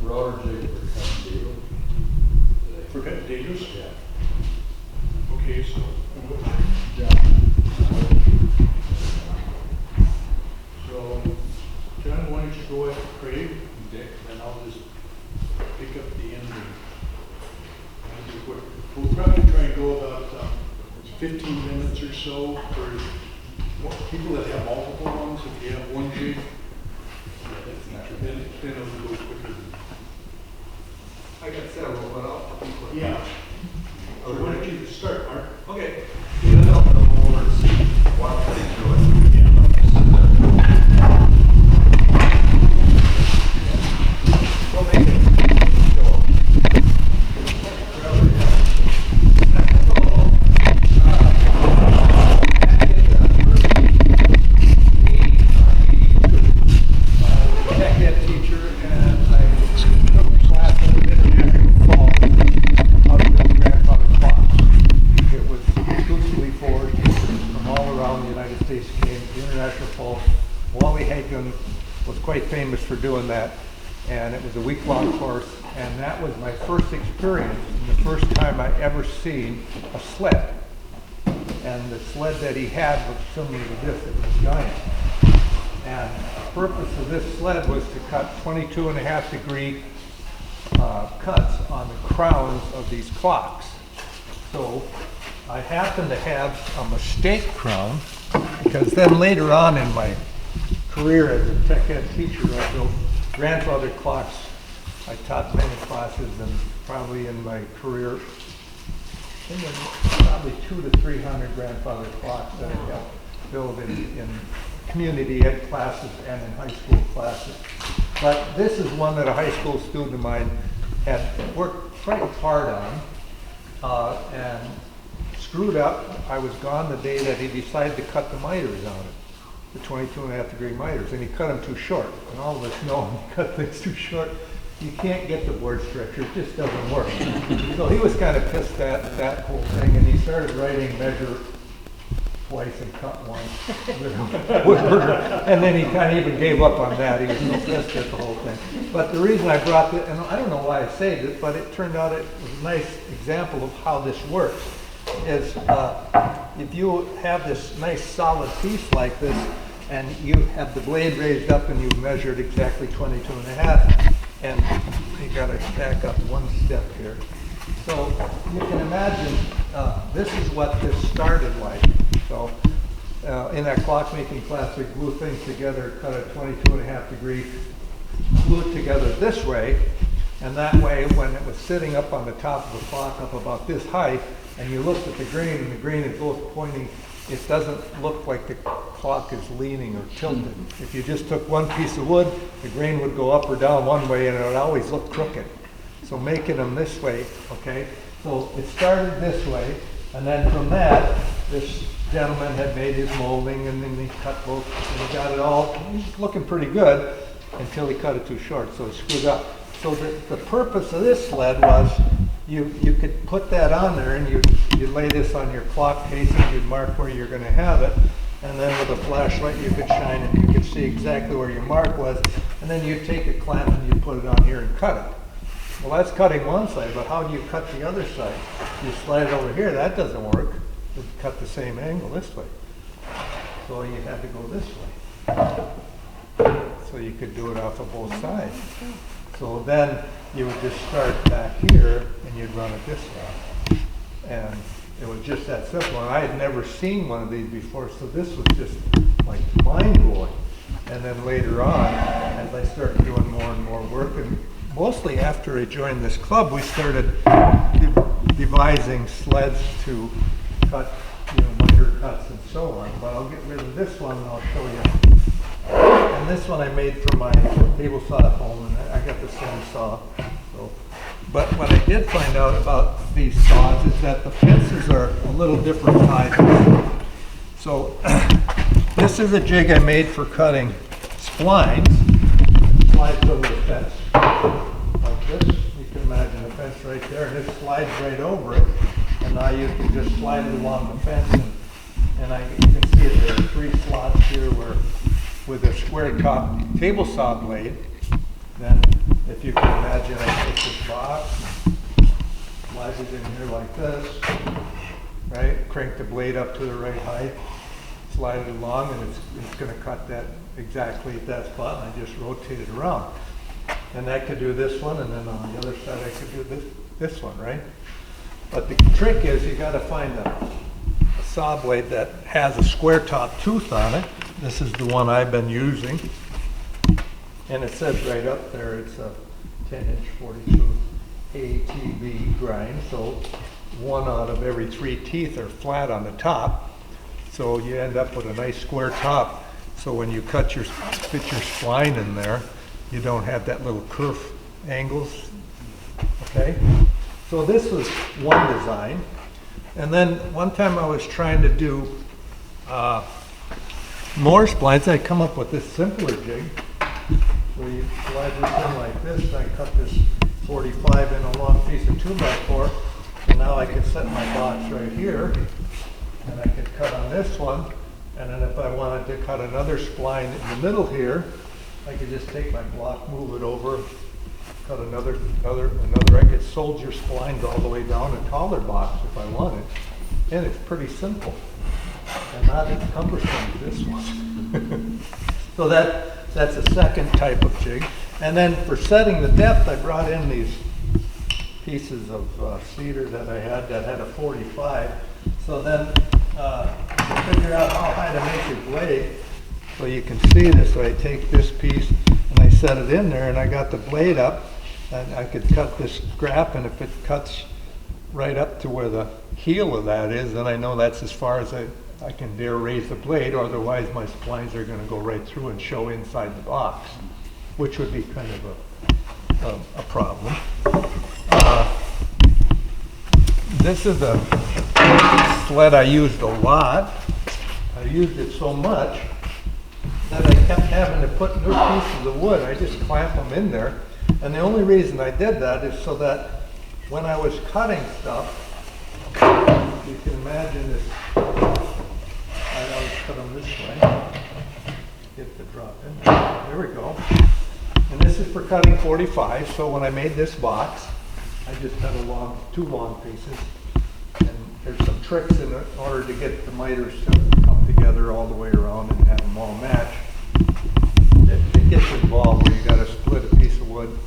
router jig for cutting deals. For cutting dailies? Yeah. Okay, so. So, John, why don't you go after Craig, and I'll just pick up the end and do quick. We'll probably try and go about 15 minutes or so for people that have multiple ones. If you have one jig, then it'll go quicker. I got several, but I'll be quick. Yeah. So why don't you start, Mark? Okay. Get it up and over and see what they do it. We'll make it. Was quite famous for doing that, and it was a week-long course, and that was my first experience and the first time I ever seen a sled. And the sled that he had was similar to this. It was giant, and the purpose of this sled was to cut 22.5-degree cuts on the crowns of these clocks. So I happened to have a mistake crown, because then later on in my career as a tech ed teacher, I built grandfather clocks. I taught many classes, and probably in my career, I think probably 200 to 300 grandfather clocks that I helped build in community ed classes and in high school classes. But this is one that a high school student of mine had worked quite hard on and screwed up. I was gone the day that he decided to cut the miters on it. The 22.5-degree miters, and he cut them too short. And all of us know when you cut things too short, you can't get the board structure, it just doesn't work. So he was kind of pissed at that whole thing, and he started writing measure twice and cut once. And then he kind of even gave up on that. He was so pissed at the whole thing. But the reason I brought it, and I don't know why I saved it, but it turned out it was a nice example of how this works. Is if you have this nice solid piece like this, and you have the blade raised up and you've measured exactly 22.5, and you got to back up one step here. So you can imagine this is what this started like. So in that clockmaking class, we glue things together, cut a 22.5-degree, glue it together this way, and that way when it was sitting up on the top of the clock up about this height, and you looked at the grain, and the grain is both pointing, it doesn't look like the clock is leaning or tilted. If you just took one piece of wood, the grain would go up or down one way, and it would always look crooked. So making them this way, okay? So it started this way, and then from that, this gentleman had made his molding, and then he cut both, and he got it all, he's looking pretty good, until he cut it too short, so it screwed up. So the purpose of this sled was, you could put that on there, and you lay this on your clock case, and you'd mark where you're going to have it, and then with a flashlight you could shine it, you could see exactly where your mark was, and then you'd take a clamp and you'd put it on here and cut it. Well, that's cutting one side, but how do you cut the other side? You slide it over here, that doesn't work. You cut the same angle this way. So you had to go this way. So you could do it off of both sides. So then you would just start back here and you'd run it this way. And it was just that simple. And I had never seen one of these before, so this was just like mind-blowing. And then later on, as I started doing more and more work, and mostly after I joined this club, we started devising sleds to cut, miter cuts and so on. But I'll get rid of this one and I'll show you. And this one I made for my table saw at home, and I got the same saw. So, but what I did find out about these saws is that the fences are a little different sizes. So this is a jig I made for cutting splines. Slides over the fence like this. You can imagine the fence right there, and it slides right over it. And now you can just slide it along the fence, and you can see it, there are 3 slots here where with a square top table saw blade, then if you can imagine, I take this box, slide it in here like this, right? Crank the blade up to the right height, slide it along, and it's going to cut that exactly at that spot, and I just rotate it around. And I could do this one, and then on the other side I could do this one, right? But the trick is you got to find a saw blade that has a square top tooth on it. This is the one I've been using. And it says right up there it's a 10-inch 42 ATB grind. So 1 out of every 3 teeth are flat on the top. So you end up with a nice square top. So when you fit your spline in there, you don't have that little kerf angles. Okay? So this was one design. And then one time I was trying to do more splines. I come up with this simpler jig where you slide this in like this. I cut this 45 in a long piece of 2x4. And now I can set my box right here. And I could cut on this one. And then if I wanted to cut another spline in the middle here, I could just take my block, move it over, cut another. I could soldier splines all the way down a taller box if I wanted. And it's pretty simple. And not as cumbersome as this one. So that's a second type of jig. And then for setting the depth, I brought in these pieces of cedar that I had that had a 45. So then to figure out how high to make your blade, so you can see this, so I take this piece and I set it in there and I got the blade up and I could cut this scrap, and if it cuts right up to where the heel of that is, then I know that's as far as I can dare raise the blade, or otherwise my splines are going to go right through and show inside the box, which would be kind of a problem. This is a sled I used a lot. I used it so much that I kept having to put new pieces of wood. I just clamp them in there. And the only reason I did that is so that when I was cutting stuff, you can imagine this, I always cut them this way. Get the drop in. There we go. And this is for cutting 45. So when I made this box, I just cut two long pieces. And there's some tricks in order to get the miters to come together all the way around and have them all match. It gets involved where you got to split a piece of wood,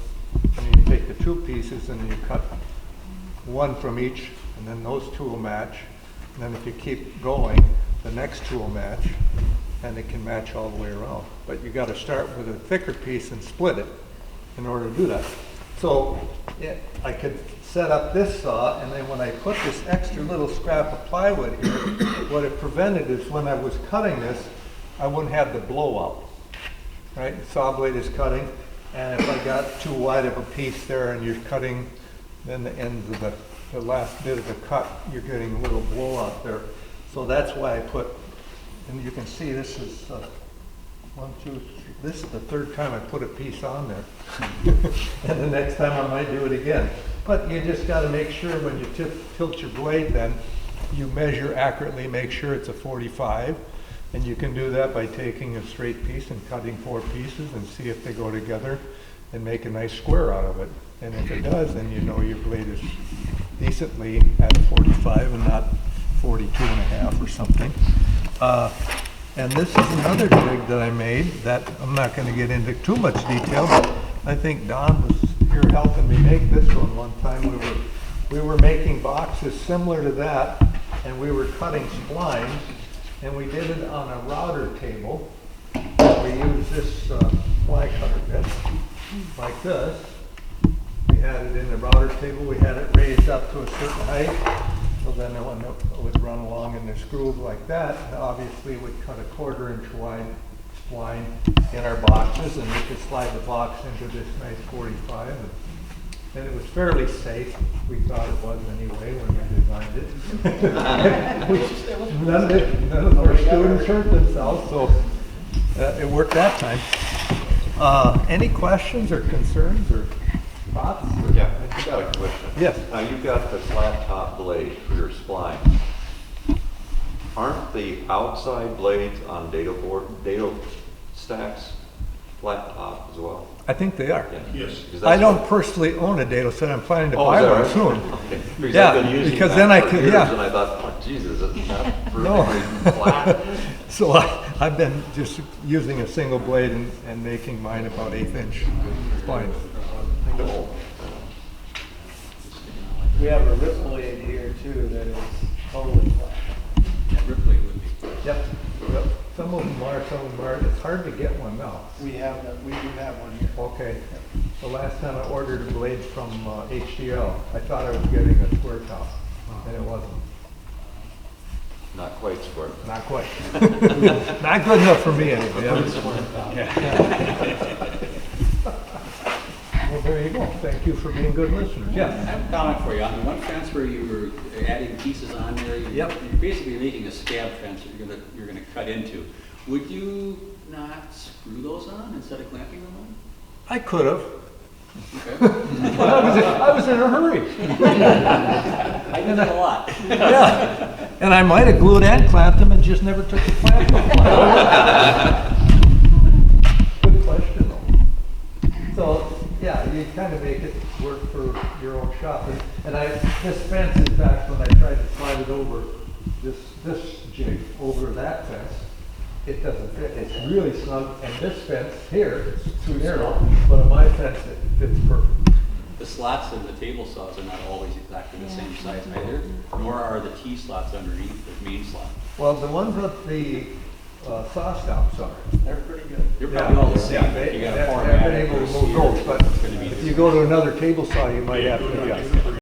and you take the 2 pieces and you cut 1 from each, and then those 2 will match. And then if you keep going, the next 2 will match, and it can match all the way around. But you got to start with a thicker piece and split it in order to do that. So I could set up this saw, and then when I put this extra little scrap of plywood here, what it prevented is when I was cutting this, I wouldn't have the blowout. Right? The saw blade is cutting, and if I got too wide of a piece there and you're cutting, then the ends of the last bit of the cut, you're getting a little blowout there. So that's why I put, and you can see this is 1, 2, 3. This is the 3rd time I put a piece on there. And the next time I might do it again. But you just got to make sure when you tilt your blade, then you measure accurately, make sure it's a 45. And you can do that by taking a straight piece and cutting 4 pieces and see if they go together and make a nice square out of it. And if it does, then you know your blade is decently at a 45 and not 42.5 or something. And this is another jig that I made that I'm not going to get into too much detail, but I think Don was here helping me make this one time. We were making boxes similar to that, and we were cutting splines, and we did it on a router table. We used this fly cutter bit like this. We had it in the router table. We had it raised up to a certain height. So then it would run along in the grooves like that. And obviously we'd cut a 1/4 inch wide spline in our boxes, and we could slide the box into this nice 45. And it was fairly safe. We thought it was anyway when we designed it. None of our students hurt themselves, so it worked that time. Any questions or concerns or thoughts? Yeah, I got a question. Yes. Now you've got the flat top blade for your spline. Aren't the outside blades on dado stacks flat top as well? I think they are. Yeah. Yes. 'Cause I that's don't what- personally own a dado set. I'm planning to Oh, buy is that one right? soon. Okay. Because Yeah, I've been using because that then I for could- years, yeah. And I thought, oh, Jesus, it's not No. perfectly flat. So I've been just using a single blade and making mine about 1/8 inch spine. No. We have a rip blade here too that is totally flat. Yeah, Ripley would be. Yep. Yep. Some of them are, some of them aren't. It's hard to get one now. We have that, we do have one here. Okay. The last time I ordered a blade from HDL, I thought I was getting a square top, and it wasn't. Not quite square. Not quite. Not good enough for me anyway. Well, there you go. Thank you for being good listeners. I Yeah. have a comment for you. On the one fence where you were adding pieces on there, Yep. you're basically making a scab fence that you're gonna cut into. Would you not screw those on instead of clamping them on? I could have. Okay. I was in a hurry. I do that a lot. Yeah. And I might have glued and clamped them and just never took the clamp off. Good question though. So, yeah, you kind of make it work for your own shop. And this fence, in fact, when I tried to slide it over, this jig over that fence, it doesn't fit. It's really snug. And this fence here, it's too narrow, but on my fence, it fits perfect. The slots in the table saws are not always exactly the same size either, nor are the T-slots underneath the main slot. Well, the ones with the saw stops are. They're pretty good. They're probably all the same. Yeah, but you got a I've format been able to or move those, but it's gonna be if the you go to another table saw, you might have to adjust.